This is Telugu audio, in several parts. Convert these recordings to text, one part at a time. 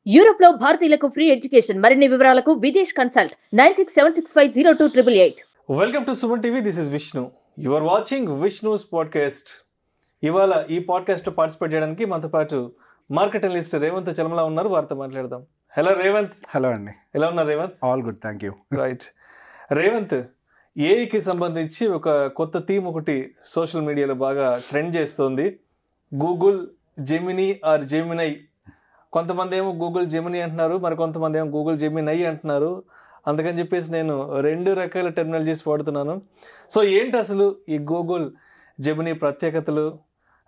యూరోప్ లో భారతీయులకు ఫ్రీ ఎడ్యుకేషన్. మరిన్ని వివరాలకు Videsh consult 9676502888. Welcome to Suman TV. This is Vishnu. You are watching Vishnu's podcast. ఇవాళ ఈ పాడ్కాస్ట్లో పార్టిసిపేట్ చేయడానికి మనతో పాటు మార్కెట్ అనలిస్ట్ రేవంత్ చలమలా ఉన్నారు. వారితో మాట్లాడదాం. హలో రేవంత్. హలో అండి. ఎలా ఉన్నారు Revanth? All good, thank you. Right Revanth, ఏఐకి సంబంధించి ఒక కొత్త థీమ్ ఒకటి సోషల్ మీడియాలో బాగా ట్రెండ్ చేస్తుంది. Google Gemini or Gemini. కొంతమంది ఏమో గూగుల్ జెమినీ అంటున్నారు, మరి కొంతమంది ఏమో గూగుల్ జెమినై అంటున్నారు. అందుకని చెప్పేసి నేను రెండు రకాల టెర్మినాలజీస్ వాడుతున్నాను. సో ఏంటి అసలు ఈ గూగుల్ జెమినీ ప్రత్యేకతలు?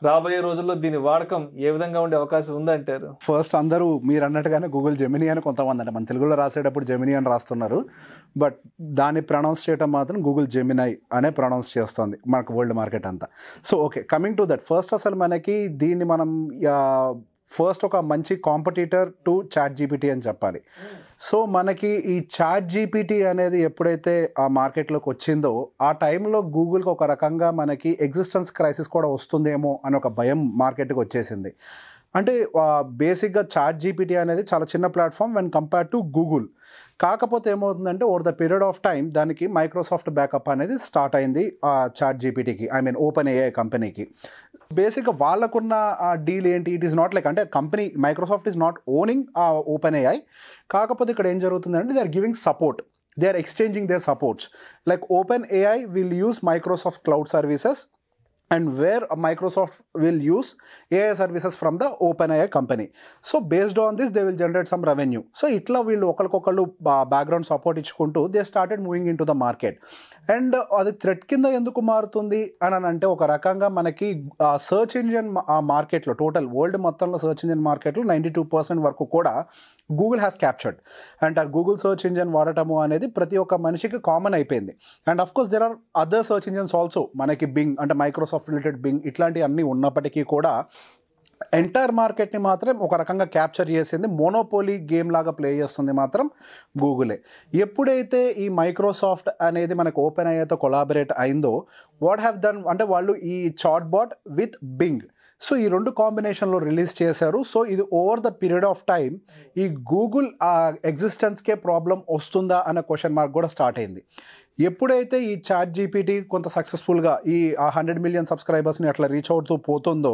రాబోయే రోజుల్లో దీని వాడకం ఏ విధంగా ఉండే అవకాశం ఉందంటారు? ఫస్ట్ అందరూ మీరు అన్నట్టుగానే గూగుల్ జెమినీ అని కొంతమంది అంటే మన తెలుగులో రాసేటప్పుడు జెమినీ అని రాస్తున్నారు, బట్ దాన్ని ప్రొనౌన్స్ చేయడం మాత్రం గూగుల్ జెమినై అనే ప్రొనౌన్స్ చేస్తుంది మనకు వరల్డ్ మార్కెట్ అంతా. So okay, coming to that, first అసలు మనకి దీన్ని మనం ఫస్ట్ ఒక మంచి కాంపిటీటర్ టు చాట్ జీపీటీ అని చెప్పాలి. సో మనకి ఈ చాట్ జీపీటీ అనేది ఎప్పుడైతే ఆ మార్కెట్లోకి వచ్చిందో ఆ టైంలో గూగుల్కి ఒక రకంగా మనకి ఎగ్జిస్టెన్స్ క్రైసిస్ కూడా వస్తుందేమో అని ఒక భయం మార్కెట్కి వచ్చేసింది. అంటే బేసిక్గా చాట్ జీపీటీ అనేది చాలా చిన్న platform when compare to Google. కాకపోతే ఏమవుతుందంటే over the period of time దానికి మైక్రోసాఫ్ట్ బ్యాకప్ అనేది స్టార్ట్ అయింది ఆ చాట్ జీపీటీకి, ఐ మీన్ ఓపెన్ ఏఐ కంపెనీకి. బేసిక్గా వాళ్ళకున్న డీల్ ఏంటి? ఇట్ ఈస్ నాట్ లైక్, అంటే company Microsoft is not owning open AI. కాకపోతే ఇక్కడ ఏం జరుగుతుందంటే they are giving support, they are exchanging their supports. Like open AI will use Microsoft cloud services and where Microsoft will use AI services from the OpenAI company. So based on this they will generate some revenue. So itla వీళ్ళు ఒకరికొకళ్ళు బ్యాక్గ్రౌండ్ సపోర్ట్ ఇచ్చుకుంటూ they started moving into the market. And అది థ్రెట్ కింద ఎందుకు మారుతుంది అని అంటే ఒక రకంగా మనకి సర్చ్ ఇంజిన్ మార్కెట్లో, టోటల్ వరల్డ్ మొత్తంలో సర్చ్ ఇంజిన్ మార్కెట్లో 92% వరకు కూడా గూగుల్ హ్యాస్ క్యాప్చర్డ్. అండ్ ఆ గూగుల్ సర్చ్ ఇంజిన్ వాడటము అనేది ప్రతి ఒక్క మనిషికి కామన్ అయిపోయింది. And of course there are other search engines also, మనకి బింగ్ అంటే మైక్రోసాఫ్ట్ రిలేటెడ్ బింగ్ ఇట్లాంటివి అన్నీ ఉన్నప్పటికీ కూడా ఎంటైర్ మార్కెట్ని మాత్రం ఒక రకంగా క్యాప్చర్ చేసింది, మోనోపోలీ గేమ్ లాగా ప్లే చేస్తుంది మాత్రం గూగులే. ఎప్పుడైతే ఈ మైక్రోసాఫ్ట్ అనేది మనకు ఓపెన్ ఏఐతో కొలాబరేట్ అయిందో వాట్ హ్యావ్ డన్ అంటే వాళ్ళు ఈ chat bot with Bing, so ఈ రెండు కాంబినేషన్లో రిలీజ్ చేశారు. సో ఇది over the period of time ఈ గూగుల్ ఎగ్జిస్టెన్స్కే ప్రాబ్లం వస్తుందా అనే క్వశ్చన్ మార్క్ కూడా స్టార్ట్ అయింది. ఎప్పుడైతే ఈ చాట్ జీపీటీ కొంత సక్సెస్ఫుల్గా ఈ 100 మిలియన్ సబ్స్క్రైబర్స్ని అట్లా రీచ్ అవుతూ పోతుందో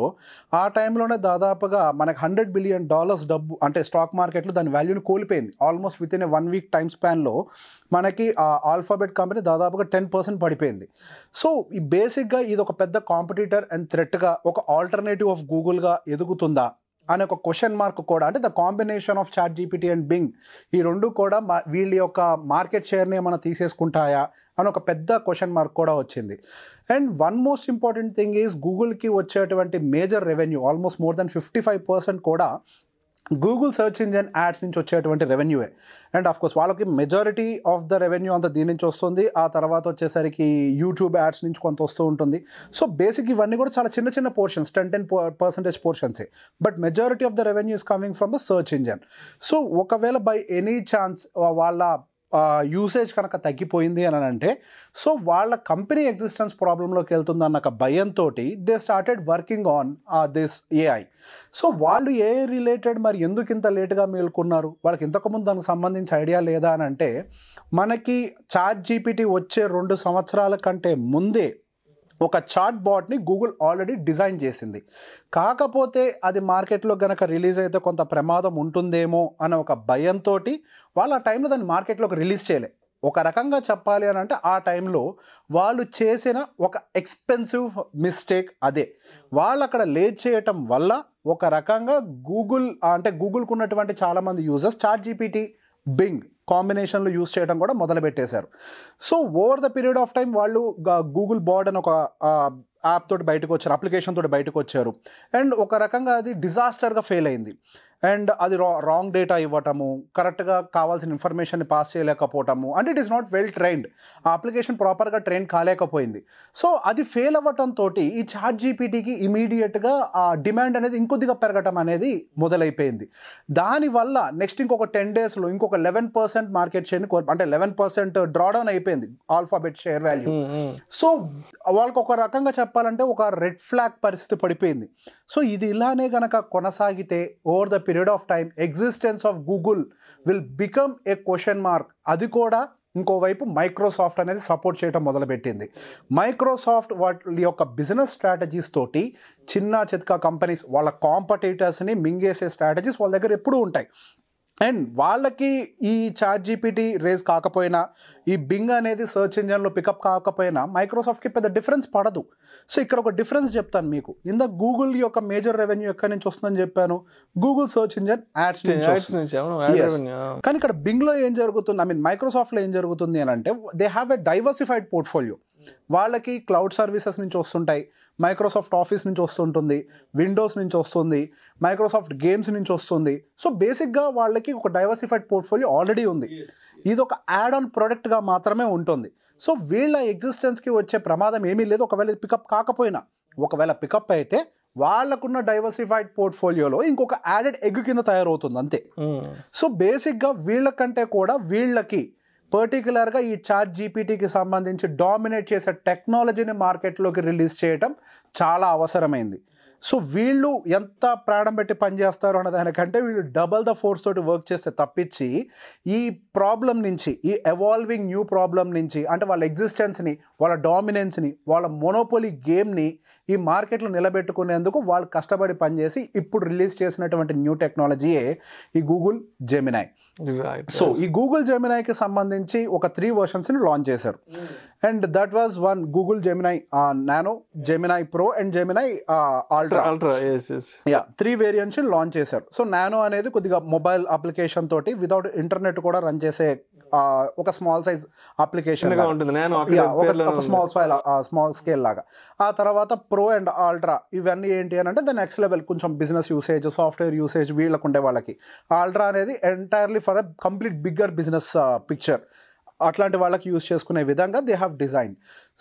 ఆ టైంలోనే దాదాపుగా మనకు $100 బిలియన్ డబ్బు అంటే స్టాక్ మార్కెట్లో దాని వాల్యూని కోల్పోయింది. Almost within a 1 week time స్పాన్లో మనకి ఆ ఆల్ఫాబెట్ కంపెనీ దాదాపుగా 10% పడిపోయింది. సో ఈ బేసిక్గా ఇది ఒక పెద్ద కాంపిటీటర్ అండ్ థ్రెట్గా ఒక ఆల్టర్నేటివ్ ఆఫ్ గూగుల్గా ఎదుగుతుందా అనే ఒక క్వశ్చన్ మార్క్ కూడా, అంటే the combination of chat GPT and Bing ఈ రెండు కూడా వీళ్ళ యొక్క మార్కెట్ షేర్ని ఏమైనా తీసేసుకుంటాయా అని ఒక పెద్ద క్వశ్చన్ మార్క్ కూడా వచ్చింది. And one most important thing is గూగుల్కి వచ్చేటువంటి major revenue almost more than 55% కూడా గూగుల్ సర్చ్ ఇంజిన్ యాడ్స్ నుంచి వచ్చేటువంటి రెవెన్యూయే. అండ్ ఆఫ్ కోర్స్ వాళ్ళకి మెజారిటీ ఆఫ్ ద రెవెన్యూ అంతా దీని నుంచి వస్తుంది. ఆ తర్వాత వచ్చేసరికి యూట్యూబ్ యాడ్స్ నుంచి కొంత వస్తూ ఉంటుంది. సో బేసిక్ ఇవన్నీ కూడా చాలా చిన్న చిన్న పోర్షన్స్, 10% పోర్షన్సే, but majority of the revenue is coming from the search engine. So ఒకవేళ బై ఎనీ ఛాన్స్ వాళ్ళ యూసేజ్ కనుక తగ్గిపోయింది అని అంటే సో వాళ్ళ కంపెనీ ఎగ్జిస్టెన్స్ ప్రాబ్లంలోకి వెళ్తుంది అన్న ఒక భయంతో they started working on this AI. So వాళ్ళు ఏఐ రిలేటెడ్ మరి ఎందుకు ఇంత లేట్గా మేల్కొన్నారు, వాళ్ళకి ఇంతకుముందు దానికి సంబంధించి ఐడియా లేదా అని అంటే మనకి చాట్ జీపీటీ వచ్చే 2 సంవత్సరాల కంటే ముందే ఒక చాట్ బాట్ని గూగుల్ ఆల్రెడీ డిజైన్ చేసింది. కాకపోతే అది మార్కెట్లో కనుక రిలీజ్ అయితే కొంత ప్రమాదం ఉంటుందేమో అనే ఒక భయంతో వాళ్ళు ఆ టైంలో దాన్ని మార్కెట్లోకి రిలీజ్ చేయలే. ఒక రకంగా చెప్పాలి అని అంటే ఆ టైంలో వాళ్ళు చేసిన ఒక ఎక్స్పెన్సివ్ మిస్టేక్ అదే. వాళ్ళు అక్కడ లేట్ చేయటం వల్ల ఒక రకంగా గూగుల్ అంటే గూగుల్కి ఉన్నటువంటి చాలామంది యూజర్స్ చాట్ జీపీటీ బింగ్ కాంబినేషన్లో యూజ్ చేయడం కూడా మొదలుపెట్టేశారు. So over the period of time వాళ్ళు గూగుల్ బార్డ్ అని ఒక యాప్ తోటి బయటకు వచ్చారు, అప్లికేషన్ తోటి బయటకు వచ్చారు. అండ్ ఒక రకంగా అది డిజాస్టర్గా ఫెయిల్ అయింది. అండ్ అది రాంగ్ డేటా ఇవ్వటము, కరెక్ట్గా కావాల్సిన ఇన్ఫర్మేషన్ని పాస్ చేయలేకపోవటము, అంటే it is not well trained, ఆ అప్లికేషన్ ప్రాపర్గా ట్రైన్ కాలేకపోయింది. సో అది ఫెయిల్ అవ్వటంతో ఈ చాట్ జీపీటీకి ఇమీడియట్గా ఆ డిమాండ్ అనేది ఇంకొద్దిగా పెరగటం అనేది మొదలైపోయింది. దానివల్ల నెక్స్ట్ ఇంకొక 10 డేస్లో ఇంకొక 11% మార్కెట్ షేర్ని అంటే 11% డ్రాడౌన్ అయిపోయింది ఆల్ఫాబెట్ షేర్ వాల్యూ. సో వాళ్ళకి ఒక రకంగా చెప్పాలంటే ఒక రెడ్ ఫ్లాగ్ పరిస్థితి పడిపోయింది. సో ఇది ఇలానే కనుక కొనసాగితే over the period of time existence of Google will become a question mark. అది కూడా ఇంకోవైపు మైక్రోసాఫ్ట్ అనేది సపోర్ట్ చేయడం మొదలుపెట్టింది. మైక్రోసాఫ్ట్ వాళ్ళ యొక్క బిజినెస్ స్ట్రాటజీస్ తోటి చిన్న చితకా కంపెనీస్ వాళ్ళ కాంపిటీటర్స్ని మింగేసే స్ట్రాటజీస్ వాళ్ళ దగ్గర ఎప్పుడూ ఉంటాయి. అండ్ వాళ్ళకి ఈ చాట్ జీపీటీ రేస్ కాకపోయినా, ఈ బింగ్ అనేది సర్చ్ ఇంజన్లో పికప్ కాకపోయినా మైక్రోసాఫ్ట్కి పెద్ద డిఫరెన్స్ పడదు. సో ఇక్కడ ఒక డిఫరెన్స్ చెప్తాను మీకు. ఇంద గూగుల్ యొక్క మేజర్ రెవెన్యూ ఎక్కడి నుంచి వస్తుందని చెప్పాను, గూగుల్ సర్చ్ ఇంజన్ యాడ్స్ నుంచి. కానీ ఇక్కడ బింగ్లో ఏం జరుగుతుంది, మైక్రోసాఫ్ట్లో ఏం జరుగుతుంది అని అంటే they have a diversified portfolio. వాళ్ళకి క్లౌడ్ సర్వీసెస్ నుంచి వస్తుంటాయి, మైక్రోసాఫ్ట్ ఆఫీస్ నుంచి వస్తుంటుంది, విండోస్ నుంచి వస్తుంది, మైక్రోసాఫ్ట్ గేమ్స్ నుంచి వస్తుంది. సో బేసిక్గా వాళ్ళకి ఒక డైవర్సిఫైడ్ పోర్ట్ఫోలియో ఆల్రెడీ ఉంది. ఇది ఒక యాడ్ ఆన్ ప్రోడక్ట్గా మాత్రమే ఉంటుంది. సో వీళ్ళ ఎగ్జిస్టెన్స్కి వచ్చే ప్రమాదం ఏమీ లేదు ఒకవేళ పికప్ కాకపోయినా. ఒకవేళ పికప్ అయితే వాళ్ళకున్న డైవర్సిఫైడ్ పోర్ట్ఫోలియోలో ఇంకొక యాడెడ్ ఎగ్ కింద తయారవుతుంది అంతే. సో బేసిక్గా వీళ్ళకంటే కూడా వీళ్ళకి పర్టికులర్గా ఈ చాట్ జీపీటీకి సంబంధించి డామినేట్ చేసే టెక్నాలజీని మార్కెట్లోకి రిలీజ్ చేయడం చాలా అవసరమైంది. సో వీళ్ళు ఎంత ప్రాణం పెట్టి పనిచేస్తారు అన్న దానికంటే వీళ్ళు డబల్ ద ఫోర్స్ తోటి వర్క్ చేస్తే తప్పించి ఈ ప్రాబ్లం నుంచి, ఈ ఎవాల్వింగ్ న్యూ ప్రాబ్లం నుంచి, అంటే వాళ్ళ ఎగ్జిస్టెన్స్ని, వాళ్ళ డామినెన్స్ని, వాళ్ళ మొనోపోలీ గేమ్ని ఈ మార్కెట్లో నిలబెట్టుకునేందుకు వాళ్ళు కష్టపడి పనిచేసి ఇప్పుడు రిలీజ్ చేసినటువంటి న్యూ టెక్నాలజీయే ఈ గూగుల్ జెమినై. సో ఈ గూగుల్ జెమినైకి సంబంధించి ఒక 3 వర్షన్స్ని లాంచ్ చేశారు. And that was one Google Gemini nano, Gemini pro and Gemini ultra. 3 variants launch చేశారు. సో నానో అనేది కొద్దిగా మొబైల్ అప్లికేషన్ తోటి వితౌట్ ఇంటర్నెట్ కూడా రన్ చేసే ఒక small size application, small scale లాగా. ఆ తర్వాత ప్రో అండ్ అల్ట్రా ఇవన్నీ ఏంటి అని అంటే ద నెక్స్ట్ లెవెల్, కొంచెం బిజినెస్ యూసేజ్, సాఫ్ట్వేర్ యూసేజ్ వీళ్ళకు ఉండే వాళ్ళకి. అల్ట్రా అనేది entirely for a complete bigger business picture, అట్లాంటి వాళ్ళకి యూజ్ చేసుకునే విధంగా దే హ్యావ్ డిజైన్.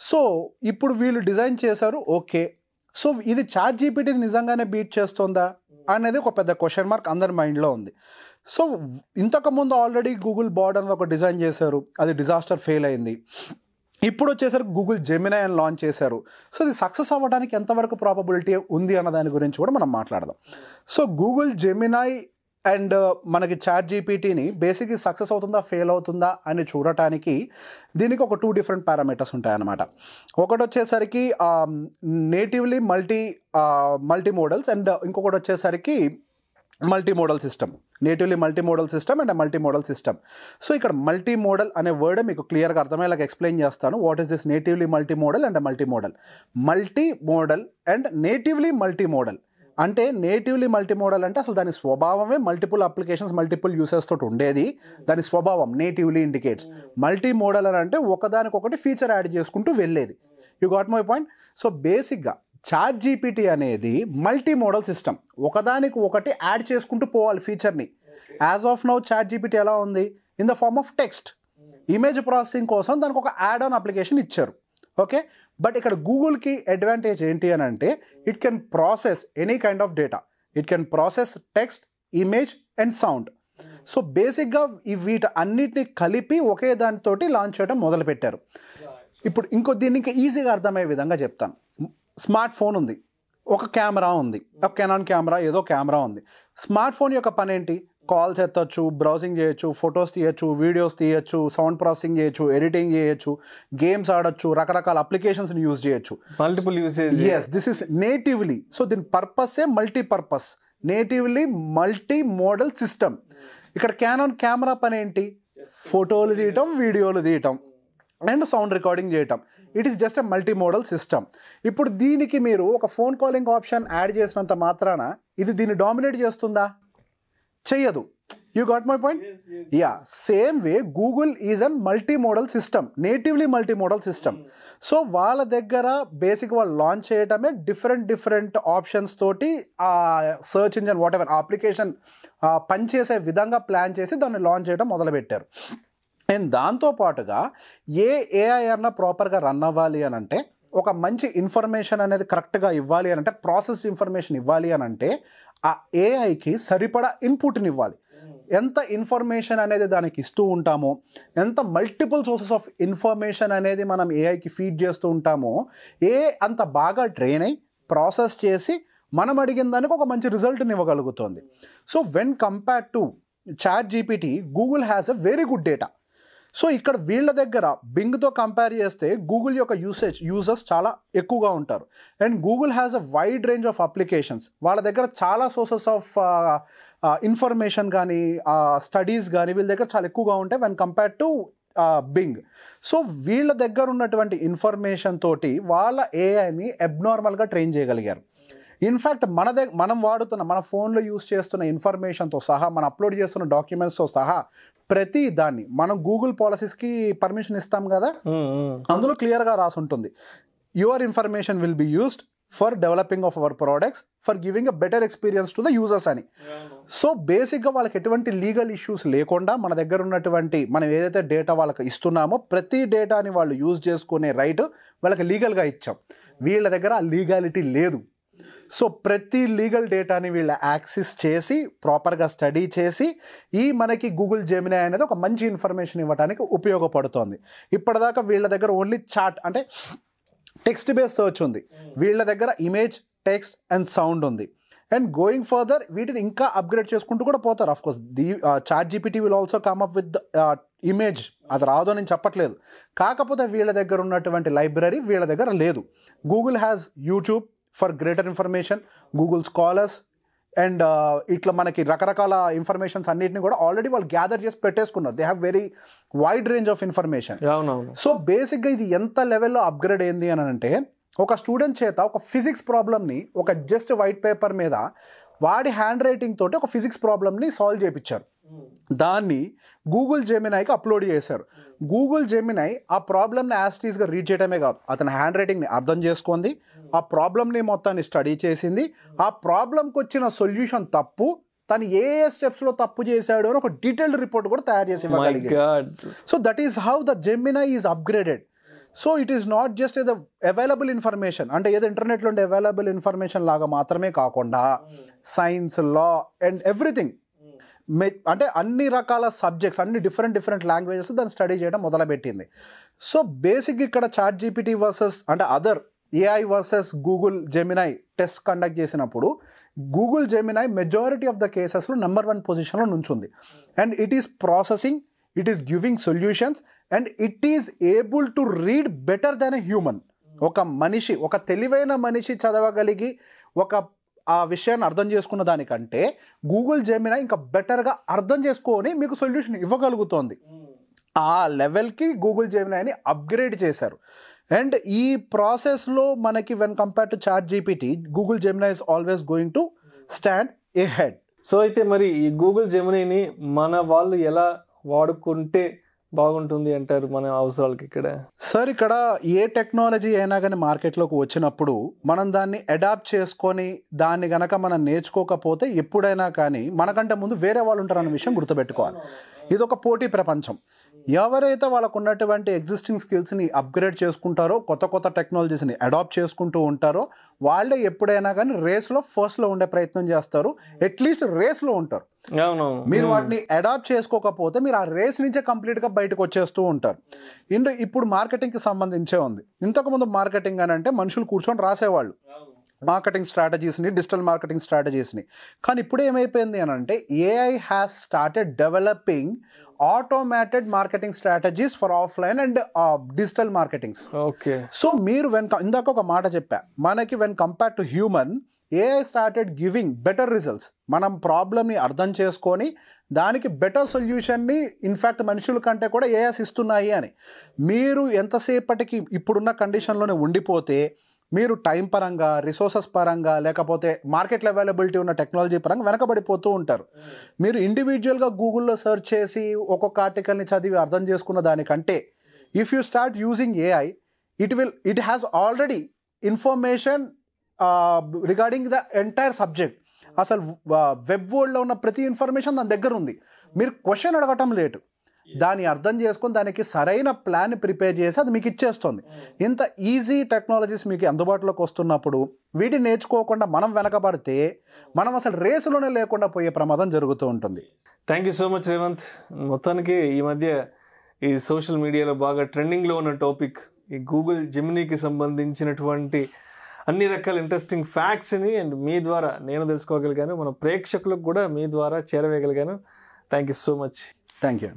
సో ఇప్పుడు వీళ్ళు డిజైన్ చేశారు, ఓకే. సో ఇది చాట్ జీపీటీని నిజంగానే బీట్ చేస్తుందా అనేది ఒక పెద్ద క్వశ్చన్ మార్క్ అందరి మైండ్లో ఉంది. సో ఇంతకుముందు ఆల్రెడీ గూగుల్ బార్డ్ అనేది ఒక డిజైన్ చేశారు, అది డిజాస్టర్ ఫెయిల్ అయింది. ఇప్పుడు వచ్చేసరికి గూగుల్ జెమినై అని లాంచ్ చేశారు. సో ఇది సక్సెస్ అవ్వడానికి ఎంతవరకు ప్రాబబిలిటీ ఉంది అన్న దాని గురించి కూడా మనం మాట్లాడదాం. సో గూగుల్ జెమినై అండ్ మనకి చాట్ జీపీటీని బేసిక్గా సక్సెస్ అవుతుందా ఫెయిల్ అవుతుందా అని చూడటానికి దీనికి ఒక 2 డిఫరెంట్ పారామీటర్స్ ఉంటాయన్నమాట. ఒకటి వచ్చేసరికి నేటివ్లీ మల్టీ మోడల్స్ అండ్ ఇంకొకటి వచ్చేసరికి multi modal system. Natively multi modal system and multi modal system. So ఇక్కడ మల్టీ మోడల్ అనే వర్డ్ మీకు క్లియర్గా అర్థమయ్యేలాగా ఎక్స్ప్లెయిన్ చేస్తాను. What is this natively multi modal and multi modal? Multi modal and natively multi modal అంటే, నేటివ్లీ మల్టీ మోడల్ అంటే అసలు దాని స్వభావమే మల్టిపుల్ అప్లికేషన్స్, మల్టిపుల్ యూసెస్ తోటి ఉండేది. దాని స్వభావం నేటివ్లీ ఇండికేట్స్. మల్టీ మోడల్ అని అంటే ఒకదానికొకటి ఫీచర్ యాడ్ చేసుకుంటూ వెళ్ళేది. You got my point? So బేసిక్గా చాట్ జీపీటీ అనేది మల్టీ మోడల్ సిస్టమ్, ఒకదానికి ఒకటి యాడ్ చేసుకుంటూ పోవాలి ఫీచర్ని. As of now chat GPT ఎలా ఉంది? In the form of text. Image processing కోసం దానికి ఒక యాడ్ ఆన్ అప్లికేషన్ ఇచ్చారు, ఓకే. బట్ ఇక్కడ గూగుల్కి అడ్వాంటేజ్ ఏంటి అని అంటే it can process any kind of data. It can process text, image and sound. So బేసిక్గా వీటి అన్నిటిని కలిపి ఒకే దానితోటి లాంచ్ చేయడం మొదలుపెట్టారు. ఇప్పుడు దీనికి ఈజీగా అర్థమయ్యే విధంగా చెప్తాను. స్మార్ట్ ఫోన్ ఉంది, ఒక కెమెరా ఉంది, ఒక కెనాన్ కెమెరా ఏదో కెమెరా ఉంది. స్మార్ట్ ఫోన్ యొక్క పని ఏంటి? కాల్స్ ఎత్తచ్చు, బ్రౌజింగ్ చేయొచ్చు, ఫొటోస్ తీయచ్చు, వీడియోస్ తీయచ్చు, సౌండ్ ప్రాసెసింగ్ చేయొచ్చు, ఎడిటింగ్ చేయొచ్చు, గేమ్స్ ఆడొచ్చు, రకరకాల అప్లికేషన్స్ని యూజ్ చేయొచ్చు. Multiple usage. Yes, this is natively. So దీని పర్పసే multipurpose, natively multi modal system. ఇక్కడ కెనాన్ కెమెరా పని ఏంటి? ఫోటోలు తీయటం, వీడియోలు తీయటం అండ్ సౌండ్ రికార్డింగ్ చేయటం. It is just a multi modal system. ఇప్పుడు దీనికి మీరు ఒక ఫోన్ కాలింగ్ ఆప్షన్ యాడ్ చేసినంత మాత్రాన ఇది దీన్ని డామినేట్ చేస్తుందా? చెయ్యదు. You got my point? Yeah, same way Google is an multi modal system, natively multi modal system. So వాళ్ళ దగ్గర బేసిక్ వాళ్ళు లాంచ్ చేయడమే డిఫరెంట్ ఆప్షన్స్ తోటి ఆ search engine what ever application పనిచేసే విధంగా ప్లాన్ చేసి దాన్ని లాంచ్ చేయడం మొదలుపెట్టారు. అండ్ దాంతోపాటుగా ఏఐ అన్న ప్రాపర్గా రన్ అవ్వాలి అని అంటే, ఒక మంచి ఇన్ఫర్మేషన్ అనేది కరెక్ట్గా ఇవ్వాలి అని అంటే, ప్రాసెస్డ్ ఇన్ఫర్మేషన్ ఇవ్వాలి అని అంటే ఆ ఏఐకి సరిపడా ఇన్పుట్ని ఇవ్వాలి. ఎంత ఇన్ఫర్మేషన్ అనేది దానికి ఇస్తూ ఉంటామో, ఎంత మల్టిపుల్ సోర్సెస్ ఆఫ్ ఇన్ఫర్మేషన్ అనేది మనం ఏఐకి ఫీడ్ చేస్తూ ఉంటామో, అంత బాగా ట్రైన్ అయ్యి ప్రాసెస్ చేసి మనం అడిగిన దానికి ఒక మంచి రిజల్ట్ని ఇవ్వగలుగుతుంది. So when compare to ChatGPT, Google has a very good data. So ఇక్కడ వీళ్ళ దగ్గర బింగ్తో కంపేర్ చేస్తే గూగుల్ యొక్క యూజర్స్ చాలా ఎక్కువగా ఉంటారు. And Google has a wide range of applications. వాళ్ళ దగ్గర చాలా సోర్సెస్ ఆఫ్ ఇన్ఫర్మేషన్ కానీ స్టడీస్ కానీ వీళ్ళ దగ్గర చాలా ఎక్కువగా ఉంటాయి when compare to Bing. So వీళ్ళ దగ్గర ఉన్నటువంటి ఇన్ఫర్మేషన్ తోటి వాళ్ళ ఏఐని అబ్నార్మల్గా ట్రైన్ చేయగలిగారు. ఇన్ఫ్యాక్ట్ మనం వాడుతున్న మన ఫోన్లో యూస్ చేస్తున్న ఇన్ఫర్మేషన్తో సహా, మనం అప్లోడ్ చేస్తున్న డాక్యుమెంట్స్తో సహా ప్రతి దాన్ని మనం గూగుల్ పాలసీస్కి పర్మిషన్ ఇస్తాం కదా, అందులో క్లియర్గా రాసి ఉంటుంది, your information will be used for developing of our products for giving a better experience to the users అని. సో బేసిక్గా వాళ్ళకి ఎటువంటి లీగల్ ఇష్యూస్ లేకుండా మన దగ్గర ఉన్నటువంటి మనం ఏదైతే డేటా వాళ్ళకి ఇస్తున్నామో ప్రతి డేటాని వాళ్ళు యూజ్ చేసుకునే రైట్ వాళ్ళకి లీగల్గా ఇచ్చాం. వీళ్ళ దగ్గర ఆ లీగాలిటీ లేదు. సో ప్రతి లీగల్ డేటాని వీళ్ళు యాక్సెస్ చేసి ప్రాపర్గా స్టడీ చేసి మనకి గూగుల్ జెమినీ అనేది ఒక మంచి ఇన్ఫర్మేషన్ ఇవ్వడానికి ఉపయోగపడుతోంది. ఇప్పటిదాకా వీళ్ళ దగ్గర ఓన్లీ చాట్ అంటే టెక్స్ట్ బేస్డ్ సర్చ్ ఉంది, వీళ్ళ దగ్గర ఇమేజ్, టెక్స్ట్ అండ్ సౌండ్ ఉంది. అండ్ గోయింగ్ ఫర్దర్ వీటిని ఇంకా అప్గ్రేడ్ చేసుకుంటూ కూడా పోతారు. Of course ChatGPT will also come up with image, అది రాదు అని చెప్పట్లేదు. కాకపోతే వీళ్ళ దగ్గర ఉన్నటువంటి లైబ్రరీ వీళ్ళ దగ్గర లేదు. Google has YouTube for greater information, Google scholars and ఇట్లా మనకి రకరకాల ఇన్ఫర్మేషన్స్ అన్నిటిని కూడా ఆల్రెడీ వాళ్ళు గ్యాదర్ చేసి పెట్టేసుకున్నారు. They have very wide range of information. So బేసిక్గా ఇది ఎంత లెవెల్లో అప్గ్రేడ్ అయింది అని అంటే, ఒక స్టూడెంట్ చేత ఒక ఫిజిక్స్ ప్రాబ్లమ్ని ఒక జస్ట్ వైట్ పేపర్ మీద వాడి హ్యాండ్ రైటింగ్ తోటి ఒక ఫిజిక్స్ ప్రాబ్లమ్ని సాల్వ్ చేయించారు. దాన్ని గూగుల్ జెమినైకి అప్లోడ్ చేశారు. గూగుల్ జెమినై ఆ ప్రాబ్లమ్ని యాస్టీస్గా రీడ్ చేయడమే కాదు, అతని హ్యాండ్ రైటింగ్ని అర్థం చేసుకుంది, ఆ ప్రాబ్లమ్ని మొత్తాన్ని స్టడీ చేసింది, ఆ ప్రాబ్లంకి వచ్చిన సొల్యూషన్ తప్పు, తను ఏ స్టెప్స్లో తప్పు చేశాడు అని ఒక డీటెయిల్డ్ రిపోర్ట్ కూడా తయారు చేసి ఇవ్వగలిగారు. So that is how the Gemini is upgraded. So it is not just ఏదో అవైలబుల్ ఇన్ఫర్మేషన్ అంటే ఏదో ఇంటర్నెట్లో ఉండే అవైలబుల్ ఇన్ఫర్మేషన్ లాగా మాత్రమే కాకుండా సైన్స్, లా అండ్ ఎవ్రీథింగ్ అంటే అన్ని రకాల సబ్జెక్ట్స్, అన్ని డిఫరెంట్ లాంగ్వేజెస్ దాన్ని స్టడీ చేయడం మొదలుపెట్టింది. సో బేసిక్ ఇక్కడ ChatGPT వర్సెస్ అంటే other AI versus Google Gemini test conduct చేసినప్పుడు Google Gemini majority of the కేసెస్లో నెంబర్ 1 పొజిషన్లో నుంచుంది. And it is processing, it is giving solutions and it is able to read better than a human. ఒక మనిషి, ఒక తెలివైన మనిషి చదవగలిగి ఒక ఆ విషయాన్ని అర్థం చేసుకున్న దానికంటే గూగుల్ జెమినై ఇంకా బెటర్గా అర్థం చేసుకొని మీకు సొల్యూషన్ ఇవ్వగలుగుతోంది. ఆ లెవెల్కి గూగుల్ జెమినైని అప్గ్రేడ్ చేశారు. అండ్ ఈ ప్రాసెస్లో మనకి when compare to ChatGPT, Google Gemini is always going to stand A head. So అయితే మరి ఈ గూగుల్ జెమినీని మన వాళ్ళు ఎలా వాడుకుంటే బాగుంటుంది అంటారు మన అవసరాలకి? ఇక్కడ సార్, ఇక్కడ ఏ టెక్నాలజీ అయినా కానీ మార్కెట్లోకి వచ్చినప్పుడు మనం దాన్ని అడాప్ట్ చేసుకొని దాన్ని గనక మనం నేర్చుకోకపోతే ఎప్పుడైనా కానీ మనకంటే ముందు వేరే వాళ్ళు ఉంటారన్న విషయం గుర్తుపెట్టుకోవాలి. ఇది ఒక పోటీ ప్రపంచం. ఎవరైతే వాళ్ళకు ఉన్నటువంటి ఎగ్జిస్టింగ్ స్కిల్స్ని అప్గ్రేడ్ చేసుకుంటారో, కొత్త టెక్నాలజీస్ని అడాప్ట్ చేసుకుంటూ ఉంటారో వాళ్ళే ఎప్పుడైనా కానీ రేస్లో ఫస్ట్లో ఉండే ప్రయత్నం చేస్తారు, అట్లీస్ట్ రేస్లో ఉంటారు. మీరు వాటిని అడాప్ట్ చేసుకోకపోతే మీరు ఆ రేస్ నుంచే కంప్లీట్గా బయటకు వచ్చేస్తూ ఉంటారు. ఇప్పుడు మార్కెటింగ్కి సంబంధించే ఉంది. ఇంతకుముందు మార్కెటింగ్ అని అంటే మనుషులు కూర్చొని రాసేవాళ్ళు మార్కెటింగ్ స్ట్రాటజీస్ని, డిజిటల్ మార్కెటింగ్ స్ట్రాటజీస్ని. కానీ ఇప్పుడు ఏమైపోయింది అని అంటే AI has started developing automated marketing strategies for offline and digital marketings. Okay. So మీరు ఇందాక ఒక మాట చెప్పా, మనకి when compare to human AI started giving better results. మనం ప్రాబ్లమ్ని అర్థం చేసుకొని దానికి బెటర్ సొల్యూషన్ని ఇన్ఫ్యాక్ట్ మనుషుల కంటే కూడా ఏఐస్ ఇస్తున్నాయి అని. మీరు ఎంతసేపటికి ఇప్పుడున్న కండిషన్లోనే ఉండిపోతే మీరు టైం పరంగా, రిసోర్సెస్ పరంగా, లేకపోతే మార్కెట్లో అవైలబిలిటీ ఉన్న టెక్నాలజీ పరంగా వెనకబడిపోతూ ఉంటారు. మీరు ఇండివిజువల్గా గూగుల్లో సెర్చ్ చేసి ఒక్కొక్క ఆర్టికల్ని చదివి అర్థం చేసుకున్న దానికంటే if you start using AI, it has already information regarding the entire subject. అసలు వెబ్ వరల్డ్లో ఉన్న ప్రతి ఇన్ఫర్మేషన్ దాని దగ్గర ఉంది. మీరు క్వశ్చన్ అడగటం లేటు, దాన్ని అర్థం చేసుకొని దానికి సరైన ప్లాన్ ప్రిపేర్ చేసి అది మీకు ఇచ్చేస్తుంది. ఇంత ఈజీ టెక్నాలజీస్ మీకు అందుబాటులోకి వస్తున్నప్పుడు వీటిని నేర్చుకోకుండా మనం వెనకబడితే మనం అసలు రేసులోనే లేకుండా పోయే ప్రమాదం జరుగుతూ ఉంటుంది. Thank you so much Revanth. మొత్తానికి ఈ మధ్య ఈ సోషల్ మీడియాలో బాగా ట్రెండింగ్లో ఉన్న టాపిక్ ఈ గూగుల్ జెమినీకి సంబంధించినటువంటి అన్ని రకాల ఇంట్రెస్టింగ్ ఫ్యాక్ట్స్ని అండ్ మీ ద్వారా నేను తెలుసుకోగలిగాను, మన ప్రేక్షకులకు కూడా మీ ద్వారా చేరవేయగలిగాను. Thank you so much. Thank you.